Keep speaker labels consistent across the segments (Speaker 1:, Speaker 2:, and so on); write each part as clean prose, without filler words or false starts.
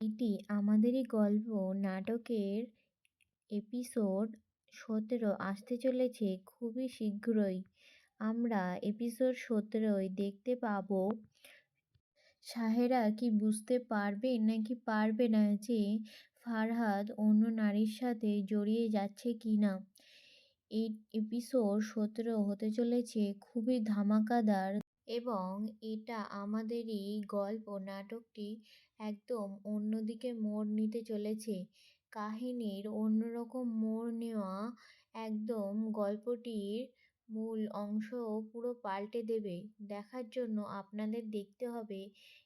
Speaker 1: এটি আমাদেরই গল্প নাটকের এপিসোড ১৭ আসতে চলেছে খুবই শীঘ্রই। আমরা এপিসোড ১৭য় দেখতে পাবো সাহেরা কি বুঝতে পারবে নাকি পারবে না যে ফারহাদ অন্য নারীর সাথে জড়িয়ে যাচ্ছে কিনা। এই এপিসোড ১৭ হতে চলেছে খুবই ধামাকাদার এবং এটা আমাদেরই গল্প নাটকটি একদম অন্যদিকে মোড় নিতে চলেছে। কাহিনীর অন্যরকম মোড় নেওয়া একদম গল্পটির মূল অংশ পুরো পাল্টে দেবে। দেখার জন্য আপনাদের দেখতে হবে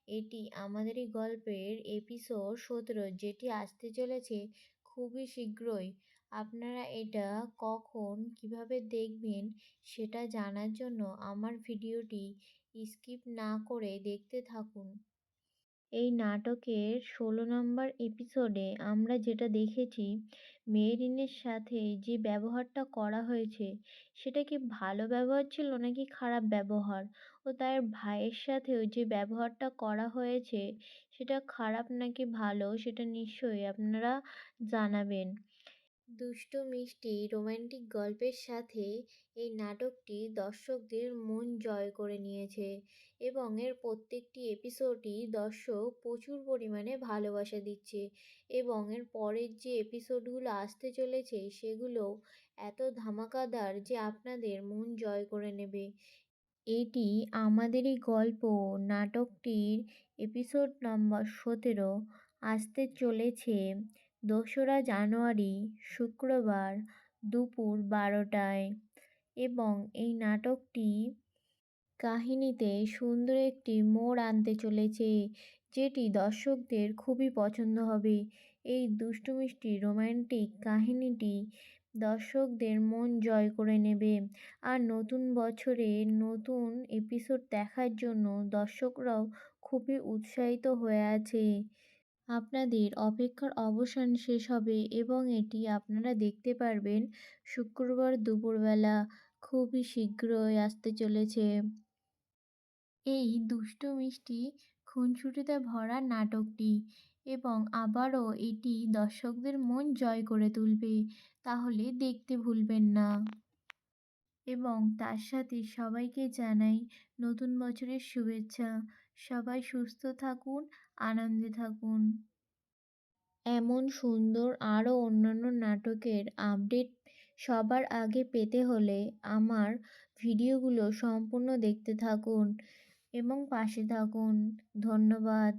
Speaker 1: এটি আমাদেরই গল্পের এপিসোড ১৭ যেটি আসতে চলেছে খুবই শীঘ্রই। আপনারা এটা কখন কিভাবে দেখবেন সেটা জানার জন্য আমার ভিডিওটি স্কিপ না করে দেখতে থাকুন। এই নাটকের ১৬ নম্বর এপিসোডে আমরা যেটা দেখেছি, মেহরিনের সাথে যে ব্যবহারটা করা হয়েছে সেটা কি ভালো ব্যবহার ছিল নাকি খারাপ ব্যবহার, ও তার ভাইয়ের সাথেও যে ব্যবহারটা করা হয়েছে সেটা খারাপ নাকি ভালো সেটা নিশ্চয়ই আপনারা জানাবেন। দুষ্টু মিষ্টি রোমান্টিক গল্পের সাথে এই নাটকটি দর্শকদের মন জয় করে নিয়েছে এবং এর প্রত্যেকটি এপিসোডই দর্শক প্রচুর পরিমাণে ভালোবাসা দিচ্ছে এবং এর পরের যে এপিসোডগুলো আসতে চলেছে সেগুলো এত ধামাকাদার যে আপনাদের মন জয় করে নেবে। এটি আমাদেরই গল্প নাটকটির এপিসোড নম্বর ১৭ আসতে চলেছে ২রা জানুয়ারি শুক্রবার দুপুর ১২টায় এবং এই নাটকটি কাহিনীতে সুন্দর একটি মোড় আনতে চলেছে যেটি দর্শকদের খুবই পছন্দ হবে। এই দুষ্টু মিষ্টি রোমান্টিক কাহিনীটি দর্শকদের মন জয় করে নেবে আর নতুন বছরে নতুন এপিসোড দেখার জন্য দর্শকরাও খুবই উৎসাহিত হয়ে আছে। আপনাদের অপেক্ষার অবসান শেষ হবে এবং এটি আপনারা দেখতে পারবেন শুক্রবার দুপুরবেলা। খুবই শীঘ্রই আসতে চলেছে এই দুষ্টু মিষ্টি খুনসুটিতে ভরা নাটকটি এবং আবারও এটি দর্শকদের মন জয় করে তুলবে, তাহলে দেখতে ভুলবেন না। এবং তার সাথে সবাইকে জানাই নতুন বছরের শুভেচ্ছা। সবাই সুস্থ থাকুন, আনন্দে থাকুন। এমন সুন্দর আরও অন্যান্য নাটকের আপডেট সবার আগে পেতে হলে আমার ভিডিওগুলো সম্পূর্ণ দেখতে থাকুন এবং পাশে থাকুন। ধন্যবাদ।